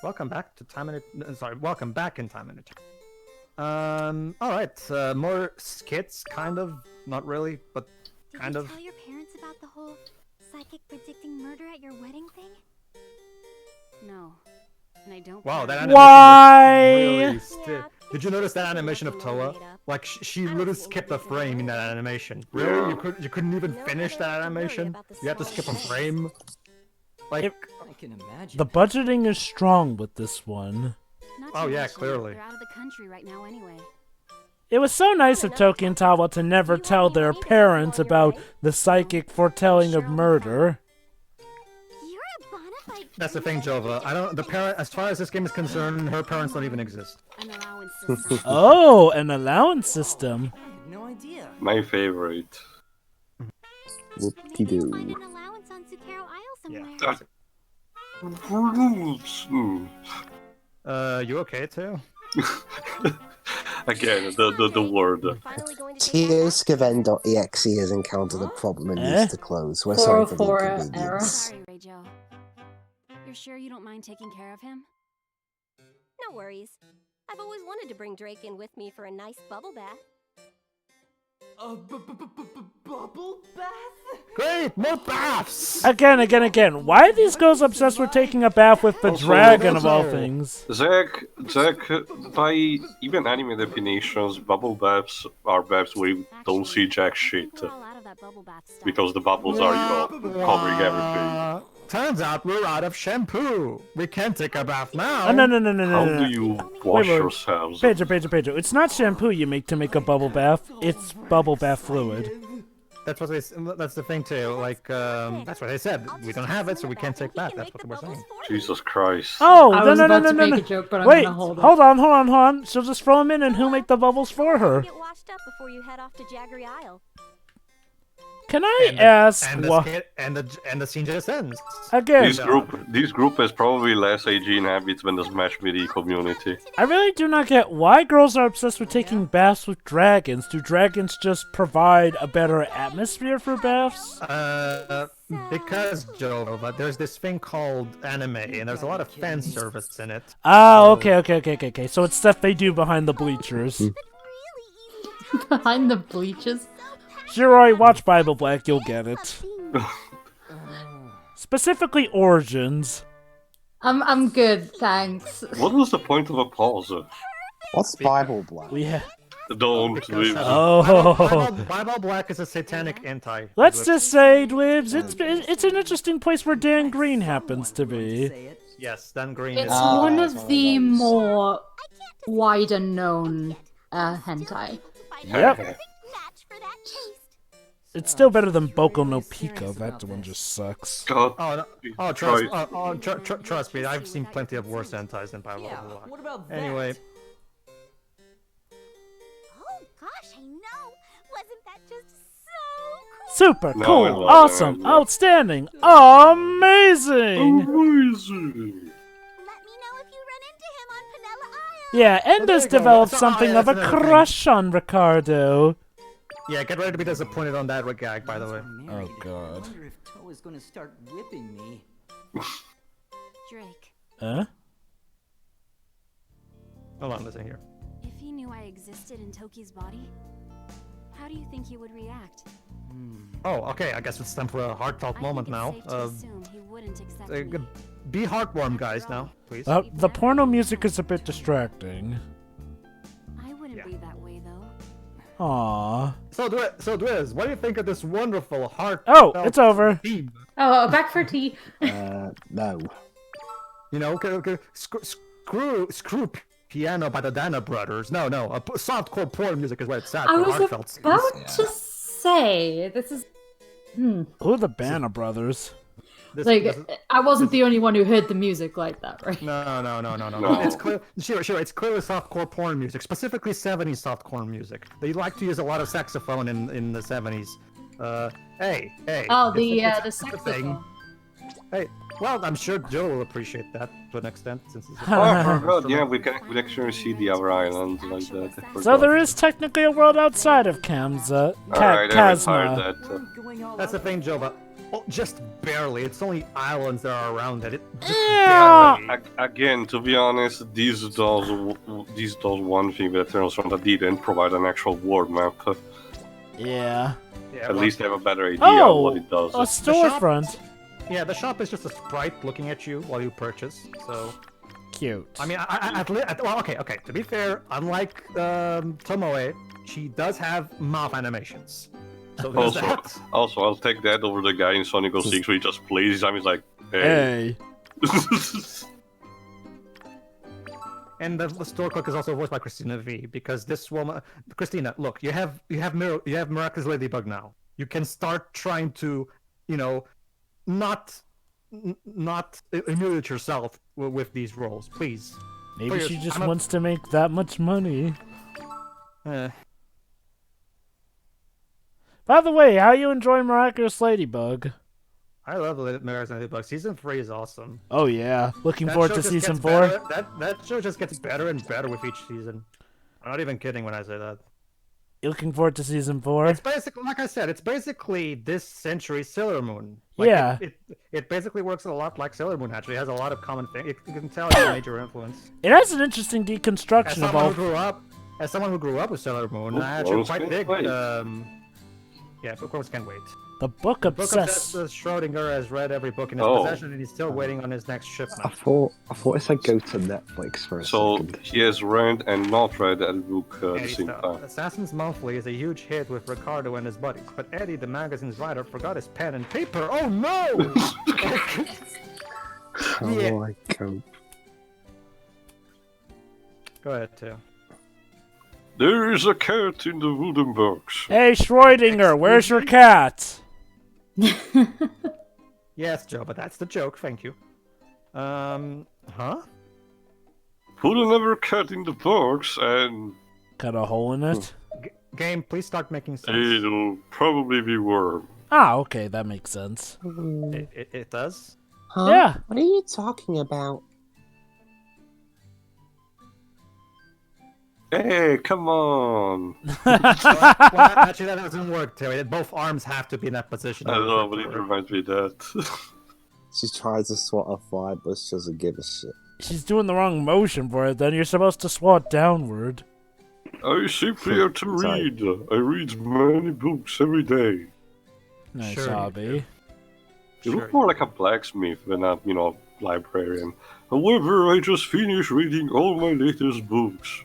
Welcome back to Time and sorry, welcome back in Time and Eternity. All right, more skits, kind of, not really, but kind of. Did you tell your parents about the whole psychic predicting murder at your wedding thing? No, and I don't. Wow, that animation Why? was really stiff. Did you notice that animation of Toa? Like she literally skipped a frame in that animation. Really, you couldn't even finish that animation. You had to skip a frame. Like. I can imagine. The budgeting is strong with this one. Oh yeah, clearly. They're out of the country right now anyway. It was so nice of Toki and Tawa to never tell their parents about the psychic foretelling of murder. You're a bona fide. That's the thing, Jova. I don't. The parent, as far as this game is concerned, her parents don't even exist. An allowance system. Oh, an allowance system. I had no idea. My favorite. Maybe you'll find an allowance on Zucchero Isle somewhere. Yeah. You okay too? Again, the word. TOSCAVEN.exe has encountered a problem and needs to close. We're sorry for the 404 error. inconvenience. Sorry, Ray Joe. You're sure you don't mind taking care of him? No worries. I've always wanted to bring Drake in with me for a nice bubble bath. A bubble bath? Great, more baths. Again. Why are these girls obsessed with taking a bath with the Also, dragon of all also- things? Zack, by even anime definitions, bubble baths are baths where you don't see jack shit. We're all out of that bubble bath stuff. Because the bubbles are, covering everything. Turns out we're out of shampoo. We can't take a bath now. Oh, no. How do you wash wait. yourselves? Pedro. It's not shampoo you make to make a bubble bath. It's bubble bath fluid. That's what that's the thing too. Like, that's what they said. We don't have it, so we can't take bath. That's what we're saying. Jesus Christ. Oh, I no, was no, about no, to no, make no. a joke, but I'm Wait, gonna hold it. hold on. She'll just throw them in, and who'll make the bubbles for her? Get washed up before you head off to Jaggery Isle. Can I ask And the, what? skit, and the scene just ends. Again, This group has probably less hygiene habits than the Smash Midi community. I really do not get why girls are obsessed with taking baths with dragons. Do dragons just provide a better atmosphere for baths? Because Jova, there's this thing called anime, and there's a lot of fan service in it. Oh, okay. So it's stuff they do behind the bleachers. Behind the bleachers. Shiroi, watch Bible Black, you'll get it. Specifically Origins. I'm good, thanks. What was the point of a pause? What's Bible Black? Don't leave. Oh. Bible Black is a satanic anti. Let's just say, Dwibs, it's an interesting place where Dan Green happens to be. Yes, Dan Green It's is. one of the more wider known hentai. Yep. It's still better than Boku no Pico. That one just sucks. God. Oh, no. Trust me, I've seen plenty of worse hentais than Bible Yeah, Black. what about that? Anyway, Oh gosh, I know. Wasn't that just so cool? Super No, cool, it wasn't. awesome, outstanding, amazing. Amazing. Let me know if you run into him on Panella Isle. Yeah, there Enda's you go. developed So, something of a that's another thing. crush on Ricardo. yeah, get ready to be disappointed on that gag, by the way. Married. God. I wonder if Toa's gonna start whipping me. Drake, Huh? Hold on, listen here. if he knew I existed in Toki's body, how do you think he would react? Oh, okay, I guess it's time for a heartfelt I moment think now. it's safe to assume he wouldn't accept Uh, me. be heartwarm, guys, now, please. The porno music is a bit distracting. I wouldn't Yeah. be that way though. Aww. So Dwiz, what do you think of this wonderful heart? Oh, it's over. Theme? Oh, back for tea. No. You know, okay, screw Piano by the Dana Brothers. No, softcore porn music is what it's at. I for was heartfelt scenes. about to say, this is... Who are the Banner brothers? This Like, is- I wasn't the only one who heard the music like that, right? No. No. It's clear. Sure. It's clearly softcore porn music, specifically 70s softcore music. They like to use a lot of saxophone in the 70s. Hey. Oh, it's the a thing. saxophone. Hey, well, I'm sure Joe will appreciate that to an extent, since it's Oh, I forgot. Yeah, we can actually see the other island like that. I So forgot. there is technically a world outside of Kamza. Alright, I retired Kazma. that. Going all That's out the thing, Joe. But just barely. It's only islands that are around it. Just Yeah. barely. Again, to be honest, this does one thing that turns on that didn't provide an actual world map. Yeah. Yeah, At well, least they have a better idea of Oh, what it does. a storefront. yeah, the shop is just a sprite looking at you while you purchase. So, Cute. I mean, well, okay. To be fair, unlike Tomoe, she does have mouth animations. So there's that. Also, I'll take that over the guy in Sonic 06 where he just plays his time. He's like, hey. And the store clerk is also voiced by Christina V, because this woman, Christina, look, you have Miraculous Ladybug now. You can start trying to, not emulate yourself with these roles, please. Maybe she just wants to make that much money. By the way, how you enjoy Miraculous Ladybug? I love Miraculous Ladybug. Season 3 is awesome. Oh yeah, looking That forward show to just season gets 4. better. That show just gets better and better with each season. I'm not even kidding when I say that. You looking forward to season 4? It's basically, like I said, it's basically this century's Sailor Moon. Like, Yeah. It basically works a lot like Sailor Moon, actually. It has a lot of common things. You can tell it's a major influence. It has an interesting deconstruction of all. As someone who grew up with Sailor Moon, I actually quite dig. Yeah, of course, can't wait. The book obsessed. Schrodinger has read every book in his possession, and he's still waiting on his next shipment. I thought it said go to Netflix for a second. So he has read and not read a book at the Eddie same stuff. time. Assassin's Monthly is a huge hit with Ricardo and his buddies, but Eddie, the magazine's writer, forgot his pen and paper. Oh no! Oh, I can't. Go ahead, Teo. There is a cat in the wooden box. Hey Schrodinger, where's your cat? Yes, Joe, but that's the joke. Thank you. Huh? Put another cat in the box and Cut a hole in it? Game, please start making sense. it'll probably be worm. Ah, okay, that makes sense. It does? Huh? Yeah. What are you talking about? Hey, come on! Well, actually, that doesn't work, Terry. Both arms have to be in that position. I don't know, but it reminds me of that. She tries to swat a fly, but she doesn't give a shit. She's doing the wrong motion for it, then you're supposed to swat downward. I simply have to Sorry. read. I read many books every day. Nice Sure you hobby. You Sure. look more like a blacksmith than a, librarian. However, I just finished reading all my latest books.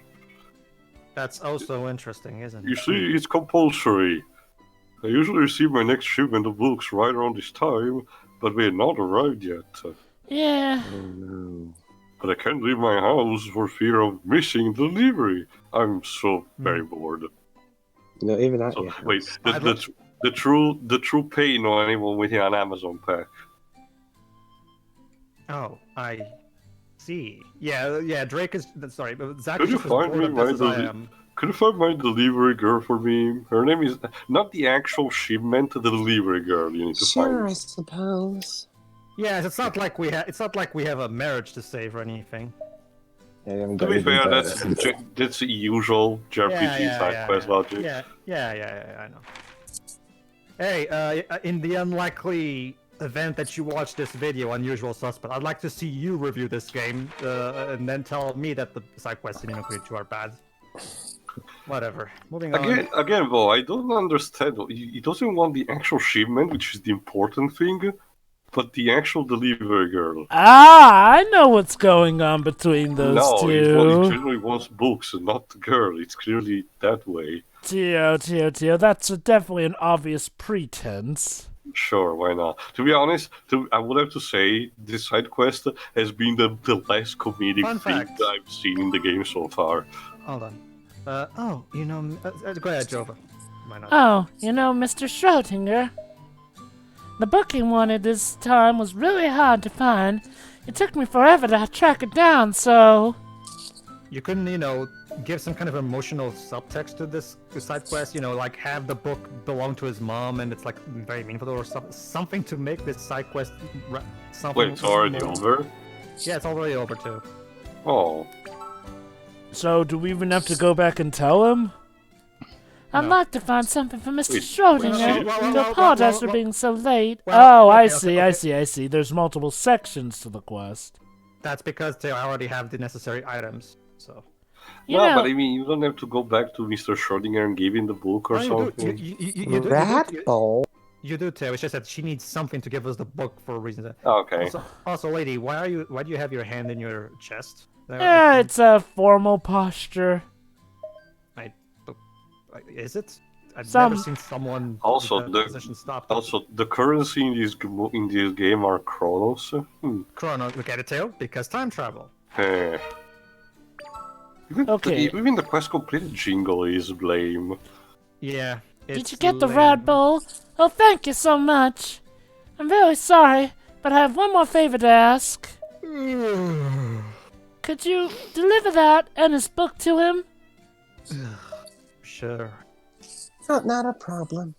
That's also interesting, isn't You it? see, it's compulsory. I usually receive my next shipment of books right around this time, but we had not arrived yet. Yeah. Oh no. But I can't leave my house for fear of missing delivery. I'm so very bored. You know, even at So, your house. wait, the true pain on anyone within an Amazon pack. Oh, I see. Yeah, Drake is... Sorry, but Zach Could is you just as find bored me of my this as I am. Could you find my delivery girl for me? Her name is not the actual shipment, the delivery girl. You need to Sure, I find. suppose. Yes, it's not like we have a marriage to save or anything. Yeah, you haven't To got be even fair, better. that's the usual JRPG side quest logic. Yeah, I know. Hey, in the unlikely event that you watch this video, Unusual Suspect, I'd like to see you review this game, and then tell me that the side quests in Inokuri 2 are bad. Whatever. Moving on. Again, though, I don't understand. He doesn't want the actual shipment, which is the important thing, but the actual delivery girl. Ah, I know what's going on between those No, he two. generally wants books, and not the girl. It's clearly that way. Tio, that's definitely an obvious pretense. Sure, why not? To be honest, I would have to say this side quest has been the less comedic Fun thing fact. that I've seen in the game so far. Hold on. Go ahead, Jova. Why not? Oh, Mr. Schrodinger. The book he wanted this time was really hard to find. It took me forever to track it down, so... You couldn't, give some kind of emotional subtext to this side quest, like have the book belong to his mom and it's like very meaningful or something to make this side quest something. Wait, it's already over? Yeah, it's already over too. Oh. So, do we even have to go back and tell him? I'd No. like to find something for Mr. Wait, Schrodinger. well, To apologize for well, being so late. well, Oh, I okay, see, okay. I see. There's multiple sections to the quest. That's because they already have the necessary items. So. You No, know, but I mean, you don't have to go back to Mr. Schrodinger and give him the book or No, something. Rat ball. You do, Theo. It's just that she needs something to give us the book for a reason. Okay. Also, lady, why do you have your hand in your chest? yeah, it's a formal posture. Is it? I've Some- never seen someone Also, in that position stop. Also, the currency in this game are chronos. Chrono, look at it, Theo, because time travel. Eh. Okay. Even the quest completed jingle is lame. Yeah. Did you get the rat bowl? Oh, thank you so much. I'm very sorry, but I have one more favor to ask. Could you deliver that and his book to him? Sure. Not a problem.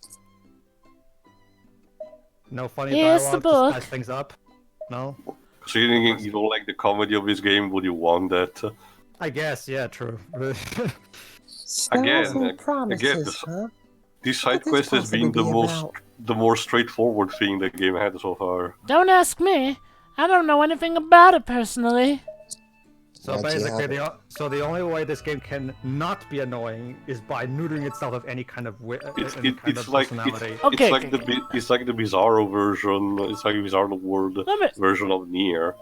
No funny Here's the dialogue to book. spice things up. No. Considering you don't like the comedy of this game, would you want that? I guess, yeah, true. Spells and promises, this- huh? This side What this quest has been possibly be about? the more straightforward thing the game had so far. Don't ask me. I don't know anything about it personally. So Once you basically, have the only way this game can not be annoying is by neutering itself of any kind of It's like Okay, it's like the Bizarro version. It's like the Bizarro World Let me- version of Nier.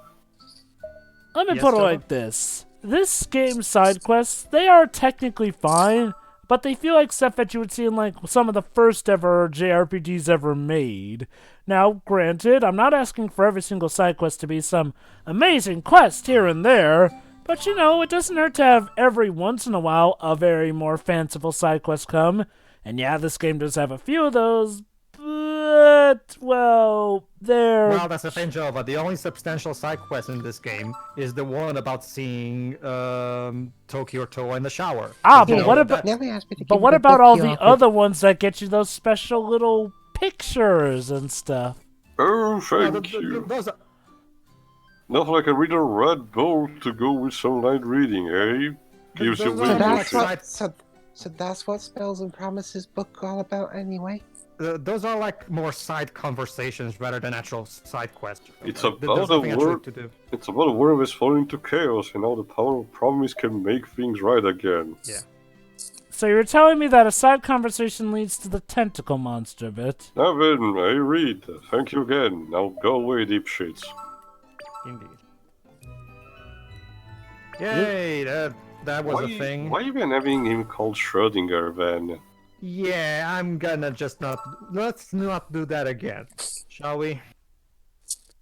Let me Yes, put it Trevor? like this. This game's side quests, they are technically fine, but they feel like stuff that you would see in like some of the first ever JRPGs ever made. Now, granted, I'm not asking for every single side quest to be some amazing quest here and there, but you know, it doesn't hurt to have every once in a while a very more fanciful side quest come. And yeah, this game does have a few of those, but, well, they're... Well, that's the thing, Jova. The only substantial side quest in this game is the one about seeing Tokyo Toa in the shower. Ah, You but know, what about... Never asked me to But give what the about book all you the offered. other ones that get you those special little pictures and stuff? Oh, Well, thank you. those are- Not like a reader red bowl to go with some light reading, eh? Gives you those So are wisdom. that's like what. So that's what Spells and Promises book all about, anyway. those are like more side conversations rather than actual side quests. It's There's about nothing a actually word. to do. It's about a world that's falling into chaos, and how the power of promise can make things right again. Yeah. So you're telling me that a side conversation leads to the tentacle monster bit? Now then, I read. Thank you again. Now go away, dipshits. Indeed. Yay! That was a thing. Why even having him called Schrodinger then? Yeah, I'm gonna just not. Let's not do that again, shall we?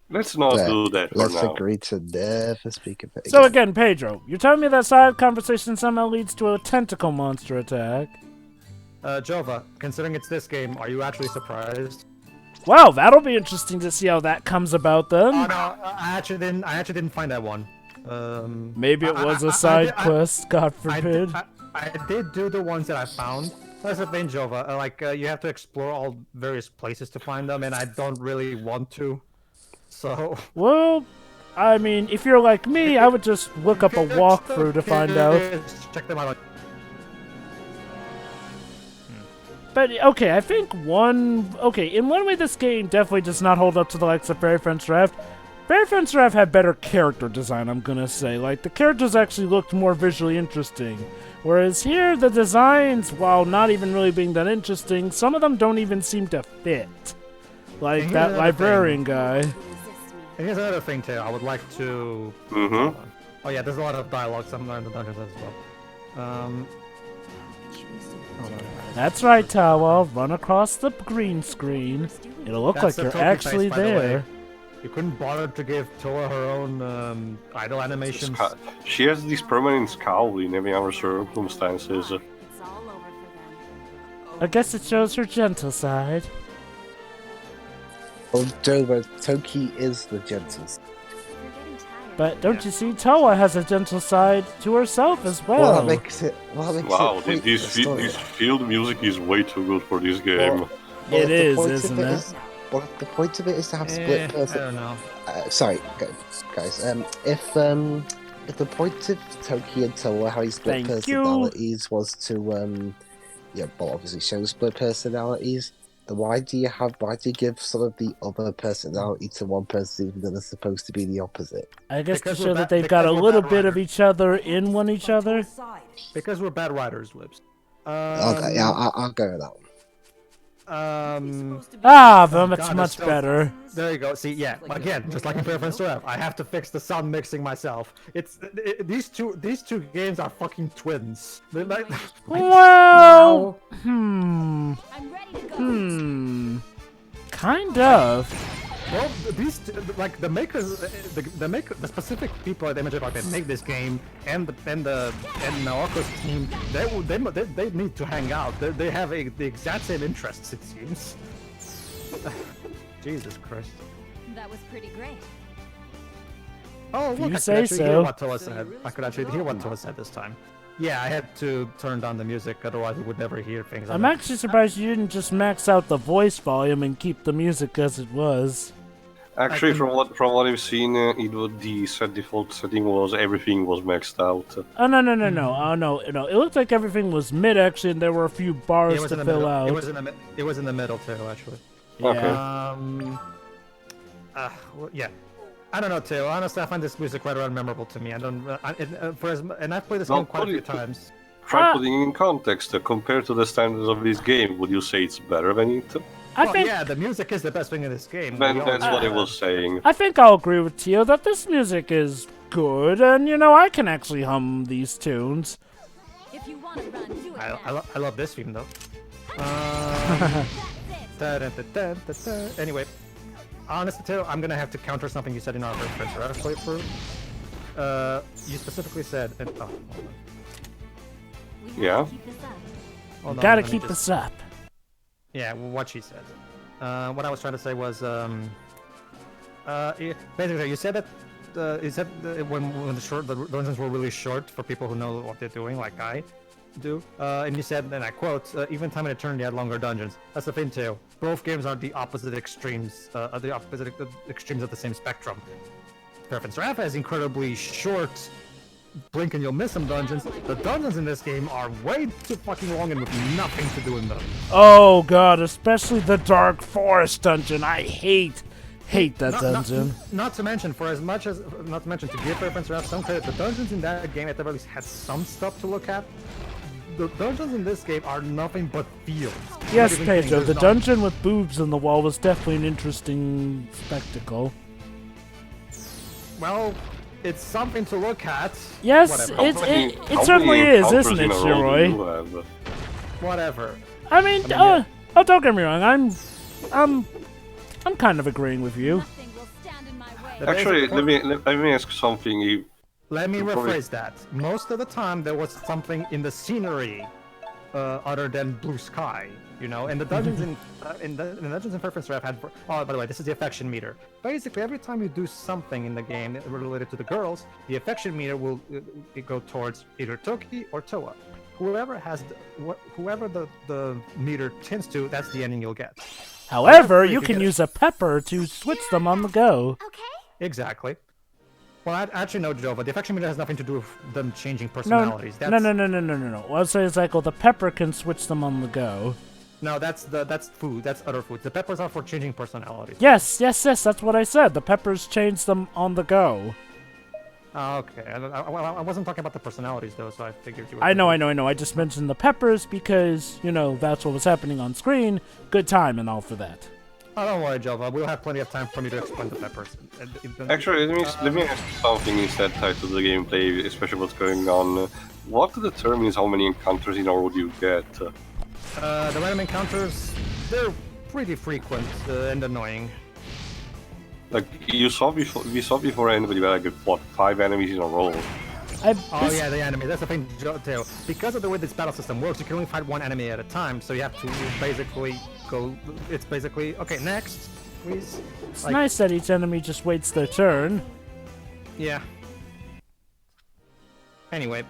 Let's not Yeah, do that for Let's now. agree to never speak of it So again. again, Pedro, you're telling me that side conversation somehow leads to a tentacle monster attack? Jova, considering it's this game, are you actually surprised? Well, that'll be interesting to see how that comes about then. Oh no, I actually didn't find that one. Maybe it was I a side did- quest, God I forbid. did do the ones that I found. That's the thing, Jova. You have to explore all various places to find them, and I don't really want to. So. Well, I mean, if you're like me, I would just look up a walkthrough to find out. Check them out. But, okay, I think in one way this game definitely does not hold up to the likes of Fairy Friends Draft. Fairy Friends Draft had better character design, I'm gonna say. Like, the characters actually looked more visually interesting. Whereas here, the designs, while not even really being that interesting, some of them don't even seem to fit. Like And here's that another librarian guy. Resist me. And here's another thing too. I would like to. Mm-hmm. Oh yeah, there's a lot of dialogue somewhere in the dungeons as well. Hold on. That's right, Tawa. Run across the green screen. It'll look That's like the you're trophy actually face, by the way. there. You couldn't bother to give Toa her own idle animations. She has this permanent scowl in every other circumstances. It's all over for them. I guess it shows her gentle side. Well, Jova, Toki is the gentlest. You're getting tired. But don't you see, Toa has a gentle side to herself as well. Well, that makes it. Wow, it point this to the story. field music is way too good for this game. Well, It the is, point of isn't it? it? Well, the point of it is to have I split person. don't know. Sorry, guys. If the point of Toki and Toa having split Thank you. personalities was to yeah, but obviously show split personalities. Then why do you give some of the other personality to one person even though they're supposed to be the opposite? I guess Because to we're show that ba- they've got a because we're little bad bit of writers. each other in one each other. Because we're bad writers, Libs. Okay, yeah, I'll go with that one. Ah, then God, it's it's much so- better. There you go. See, yeah, again, just like in Preference to F, I have to fix the sound mixing myself. These two games are fucking twins. They're like, Well, I'm ready to go. kind of. well, these like the makers, the specific people at Image that make this game and Naoko's team, they need to hang out. They have the exact same interests, it seems. Jesus Christ. That was pretty great. Oh, look, you I could say actually so. hear what Toa said. I could actually hear what Toa said this time. Yeah, I had to turn down the music, otherwise we would never hear things. I'm actually surprised you didn't just max out the voice volume and keep the music as it was. Actually, from what I've seen, the default setting was everything was maxed out. Oh no. Oh no. It looked like everything was mid actually, and there were a few bars It was to in the fill middle. out. It was in the middle too, actually. Okay. Well, yeah. I don't know too. Honestly, I find this music quite unmemorable to me. I don't. And I've played this game quite a few times. Try putting it in context. Compared to the standards of this game, would you say it's better than it? I Well, think yeah, the music is the best thing in this game. Then that's what I was saying. I think I'll agree with Tio that this music is good, and I can actually hum these tunes. If you want to run, do it now. I love this theme though. Anyway, honestly, too, I'm gonna have to counter something you said in our first playthrough. You specifically said, and, oh, hold on. We Yeah. have to keep this up. Hold on, Gotta let me keep just- this up. Yeah, what she said. What I was trying to say was, basically, you said that when the dungeons were really short for people who know what they're doing, like I do, and you said, and I quote, even Time and Eternity had longer dungeons. That's the thing too. Both games are the opposite extremes, of the same spectrum. Preference Raph has incredibly short, blink and you'll miss some dungeons. The dungeons in this game are way too fucking long and with nothing to do in them. Oh god, especially the Dark Forest dungeon. I hate that dungeon. Not to mention, to give Preference Raph some credit, the dungeons in that game at the very least had some stuff to look at. The dungeons in this game are nothing but fields. Yes, Not even Pedro, things. the There's dungeon with boobs in the wall was definitely an interesting spectacle. Well, it's something to look at. Yes, Whatever. it certainly is, isn't it, Shiroi? Whatever. I mean, don't get me wrong, I'm kind of agreeing with you. Nothing will stand in my way. The Actually, basic let me ask something. Let me You probably- rephrase that. Most of the time, there was something in the scenery other than blue sky, And the dungeons in the dungeons in Preference Draft had. Oh, by the way, this is the affection meter. Basically, every time you do something in the game related to the girls, the affection meter will go towards either Toki or Toa. Whoever the meter tends to, that's the ending you'll get. However, if you you can get- use a pepper to switch them on the go. Okay. Exactly. Well, actually, no, Jova. The affection meter has nothing to do with them changing No, personalities. no. What I'm saying is like, well, the pepper can switch them on the go. No, that's food. That's other food. The peppers are for changing personalities. Yes, that's what I said. The peppers change them on the go. Oh, okay. I wasn't talking about the personalities though, so I figured you were. I know. I just mentioned the peppers because, that's what was happening on screen. Good time and all for that. Oh, don't worry, Jova. We'll have plenty of time for me to explain the peppers. Actually, let me ask you something instead tied to the gameplay, especially what's going on. What determines how many encounters in a row you get? The random encounters, they're pretty frequent and annoying. Like we saw before anybody had like 5 enemies in a row. Oh yeah, the enemy. That's the thing, too. Because of the way this battle system works, you can only fight one enemy at a time, so you have to basically go. It's basically okay. Next, please. It's nice that each enemy just waits their turn. Yeah. Anyway,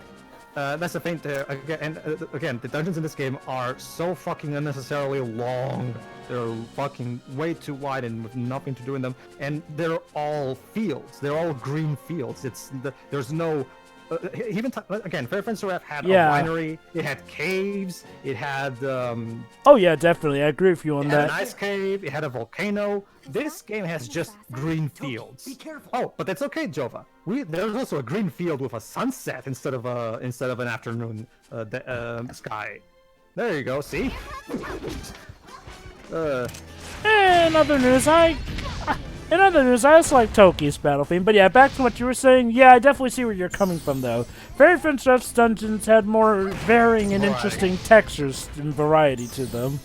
That's the thing. Again, the dungeons in this game are so fucking unnecessarily long. They're fucking way too wide and with nothing to do in them. And they're all fields. They're all green fields. There's no. Again, Fair Fence Ref had a winery. It had caves. It had. Oh yeah, definitely. I agree with you on It that. had an ice cave. It had a volcano. This game has just green fields. Be careful. Oh, but that's okay, Jova. There's also a green field with a sunset instead of an afternoon sky. There you go. See. In other news, I also like Toki's battle theme. But yeah, back to what you were saying. Yeah, I definitely see where you're coming from, though. Fairy Fence Ref's dungeons had more varying and interesting textures and variety to them.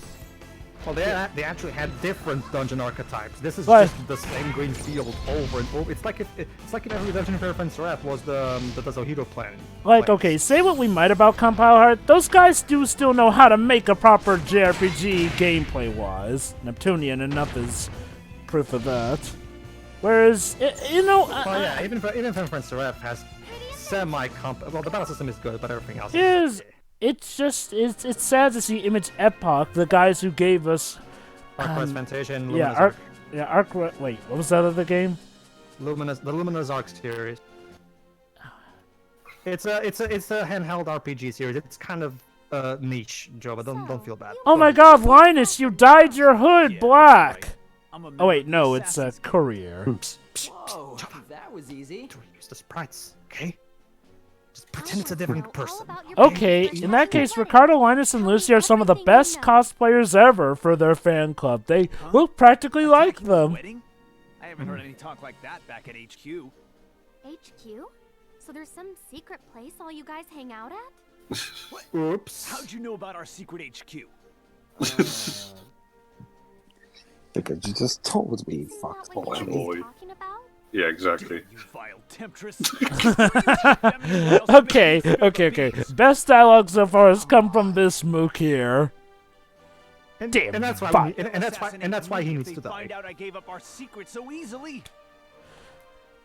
Well, they actually had different dungeon archetypes. This is just the same green field over and over. It's like if every dungeon in Fair Fence Ref was the Zohito plan. Like, okay, say what we might about Compile Heart, those guys do still know how to make a proper JRPG gameplay-wise. Neptunian enough is proof of that. Whereas, even Fair Fence Ref has semi-comp. Well, the battle system is good, but everything else is. It's sad to see Image Epoch, the guys who gave us Arc Fantasia. Wait, what was that other game? The Luminous Arc series. It's a handheld RPG series. It's kind of niche, Joe, but don't feel bad. Oh my God, Linus, you dyed your hood black. Oh wait, no, it's a courier. Whoa, that was easy. Use the sprites, okay? Just pretend it's a different person. Okay, in that case, Ricardo, Linus, and Lucy are some of the best cosplayers ever for their fan club. They look practically like them. I haven't heard any talk like that back at HQ. HQ? So there's some secret place all you guys hang out at? Oops. How'd you know about our secret HQ? Because you just told me, fuck boy. Yeah, exactly. You vile temptress. Okay. Best dialogue so far has come from this mook here. Damn. And that's why he needs to die. Find out I gave up our secret so easily.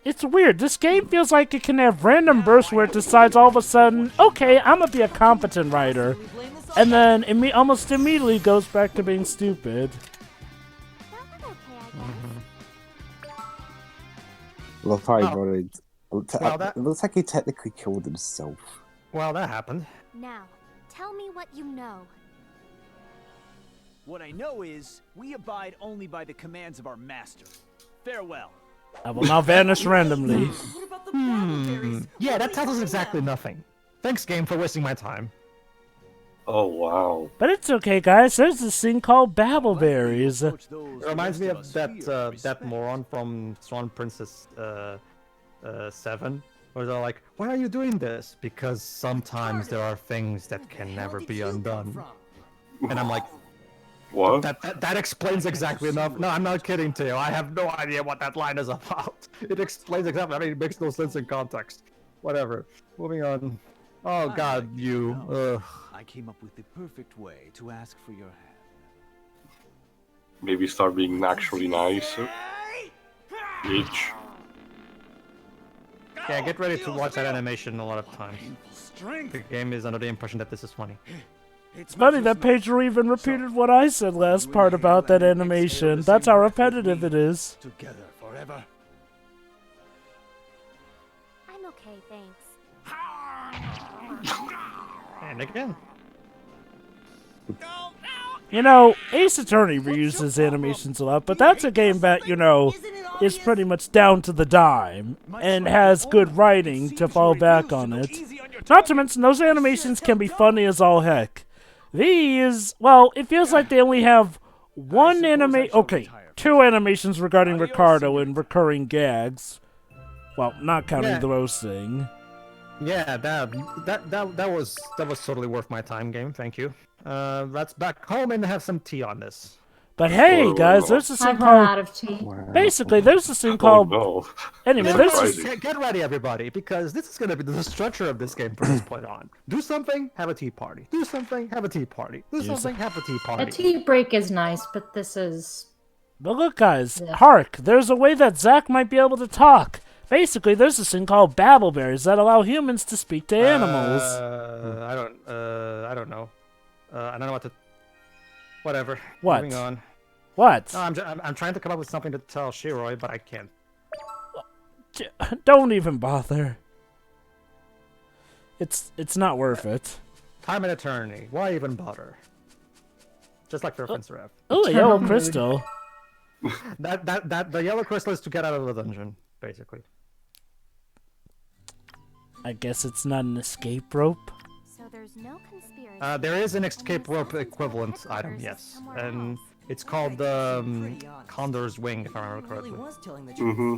It's weird. This game feels like it can have random bursts where it decides all of a sudden, okay, I'm gonna be a competent writer, and then almost immediately goes back to being stupid. Look, it looks like he technically killed himself. Well, that happened. Now, tell me what you know. What I know is, we abide only by the commands of our master. Farewell. I will now vanish randomly. What about the blackberries? Yeah, that tells us exactly nothing. Thanks, game, for wasting my time. Oh, wow. But it's okay, guys. There's this thing called Babbleberries. It reminds me of that moron from Swan Princess 7, where they're like, "Why are you doing this?" Because sometimes there are things that can never be undone. And I'm like, what? That explains exactly enough. No, I'm not kidding to you. I have no idea what that line is about. It explains exactly. I mean, it makes no sense in context. Whatever. Moving on. Oh God, you. Ugh. I came up with the perfect way to ask for your hand. Maybe start being actually nice. Bitch. Yeah, get ready to watch that animation a lot of times. The game is under the impression that this is funny. It's funny that Pedro even repeated what I said last part about that animation. That's how repetitive it is. Together forever. I'm okay, thanks. And again. You know, Ace Attorney reuses animations a lot, but that's a game that, you know, is pretty much down to the dime and has good writing to fall back on it. Not to mention, those animations can be funny as all heck. These, well, it feels like they only have two animations regarding Ricardo and recurring gags. Well, not counting the roasting. Yeah, that was totally worth my time, game. Thank you. Let's back home and have some tea on this. But hey, guys, there's this thing I've run out of tea. Basically, there's this thing called. No. Anyway, get ready, everybody, because this is going to be the structure of this game from this point on. Do something, have a tea party. Do something, have a tea party. Do something, have a tea party. A tea break is nice, but this is. But look, guys, hark! There's a way that Zack might be able to talk. Basically, there's this thing called babbleberries that allow humans to speak to animals. I don't know. I don't know what to. Whatever. What? Moving on. What? No, I'm trying to come up with something to tell Shiroi, but I can't. Don't even bother. It's not worth it. Time and eternity. Why even bother? Just like Fairfence Rev. Oh, a yellow crystal. The yellow crystal is to get out of the dungeon, basically. I guess it's not an escape rope. So there's no conspiracy. There is an escape rope equivalent item, yes, and it's called the Condor's Wing, if I remember correctly. Mm-hmm.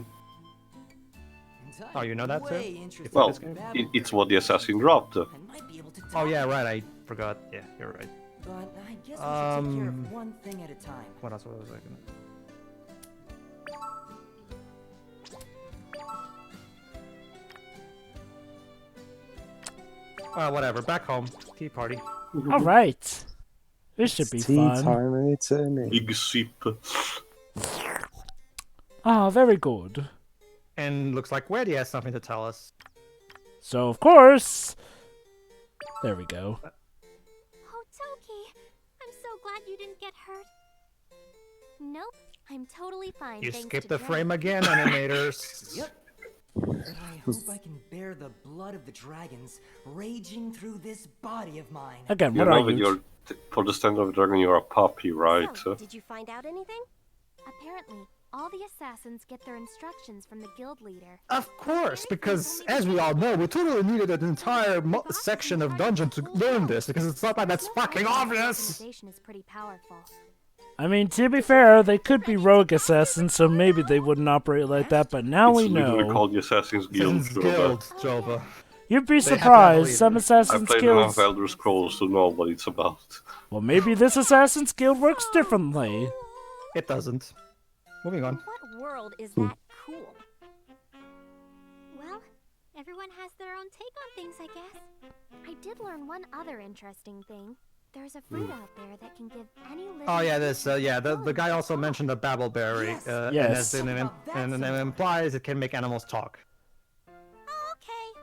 Oh, you know that too? Well, it's what the assassin dropped. Oh yeah, right. I forgot. Yeah, you're right. But I guess we should take care of one thing at a time. What else was I gonna? Whatever. Back home. Tea party. All right. This should be Tea fun. time and eternity. Big sip. Ah, very good. And looks like Weddy has something to tell us. So, of course... There we go. Oh, Toki, I'm so glad you didn't get hurt. Nope, I'm totally fine. You thanks skipped to the frame again, animators. Yep. I hope I can bear the blood of the dragons raging through this body of mine. Again, You what know are that you? for the stand of the dragon, you're a puppy, right? So, did you find out anything? Apparently, all the assassins get their instructions from the guild leader. Of course, because as we all know, we totally needed an entire section of dungeon to learn this, because it's not like that's fucking obvious. Organization is pretty powerful. I mean, to be fair, they could be rogue assassins, so maybe they wouldn't operate like that, but now we It's literally know. called the Assassin's Guild. Jova. You'd be They have to have a surprised, leader. some I assassins played guilds... enough Elder Scrolls to know what it's about. Well, maybe this assassin's guild works differently. It doesn't. Moving on. What world is that cool? Well, everyone has their own take on things, I guess. I did learn one other interesting thing. There's a fruit out there that can give any living Oh yeah, this creature yeah. The ability guy to also talk. mentioned the babbleberry. Yes. And it implies it can make animals talk. Okay.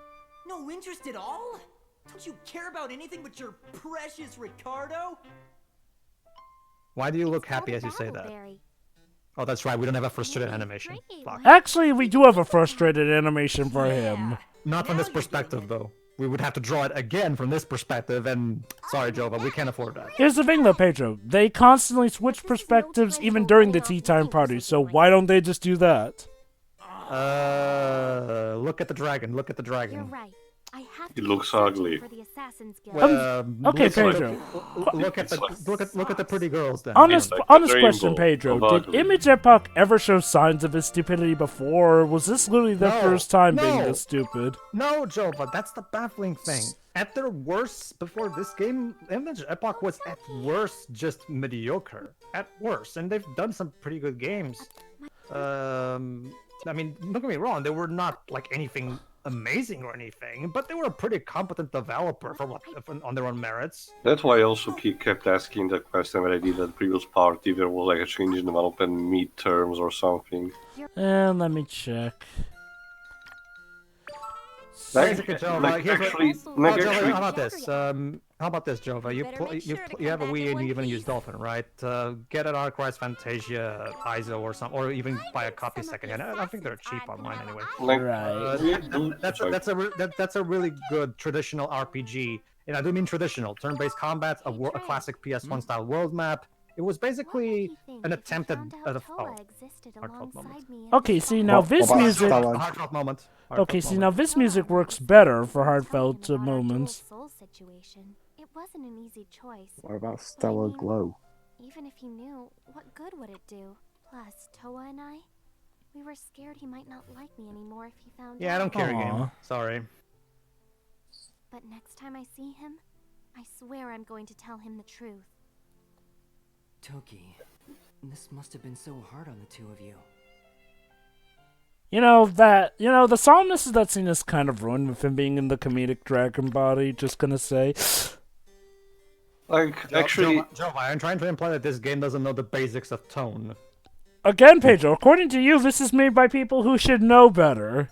No interest at all? Don't you care about anything but your precious Ricardo? Why do you look It's called happy a as you say that? babbleberry. Oh, that's right. We don't have a frustrated Maybe animation. great, Fuck. right? Actually, we do have a frustrated animation for him. Not from Now this you're getting perspective, it. though. We would have to draw it again from this perspective, and sorry, Jova, we can't afford that. Here's the thing though, Pedro. They constantly switch perspectives even during the tea time party, so why don't they just do that? Look at the dragon. Look at the You're dragon. right. I have It to looks keep searching ugly. For the Assassin's Guild. Okay, look at Pedro. Look at the pretty girls then. Honest, like honest the question, rainbow Pedro. of Did ugly. Image Epoch ever show signs of his stupidity before, or was this literally their No, first time being no. this stupid? No, Jova, that's the baffling thing. At their worst, before this game, Image Epoch was at worst just mediocre. At worst, and they've done some pretty good games. I mean, don't get me wrong, they were not like anything amazing or anything, but they were a pretty competent developer for what on their own merits. That's why I also kept asking the question when I did at the previous part if there was like a change in development midterms or something. And let me check. Basically, Jova, here's what- actually, Oh, like Jova, actually, how about this? How about this, Jova? You better make sure to you have a come back Wii in and one you even use piece. Dolphin, right? Get an Arc Rise Fantasia ISO or something, or even buy a copy some of the secondhand. I think they're cheap assassins online add anyway. like, Right. That's a really good traditional RPG, and I do mean traditional turn-based combat, a classic PS1 style world map. It was basically an attempt at a heartfelt moment. Okay, see now What this about music. Stella? Heartfelt moment. Okay, see now this music works better for heartfelt moments. Soul situation. It wasn't an easy choice. What about Stellar Glow? Even if he knew, what good would it do? Plus, Toa and I, we were scared he might not like me anymore if he found Yeah, I out. don't care, Aw. game. Sorry. But next time I see him, I swear I'm going to tell him the truth. Toki, this must have been so hard on the two of you. The solemnness of that scene is kind of ruined with him being in the comedic dragon body, just gonna say. like actually, Jova, I'm trying to imply that this game doesn't know the basics of tone. Again, Pedro, according to you, this is made by people who should know better.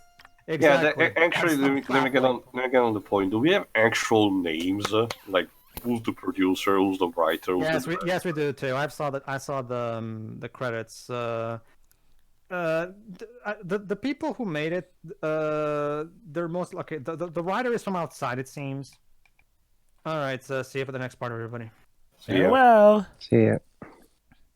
Exactly. Actually, let me get on the point. Do we have actual names? Like, who's the producer? Who's the writer? Who's Yes, we do too. I saw the credits. The people who made it, they're most okay. The writer is from outside, it seems. All right, so see you for the next part, everybody. Yeah. Farewell. See ya.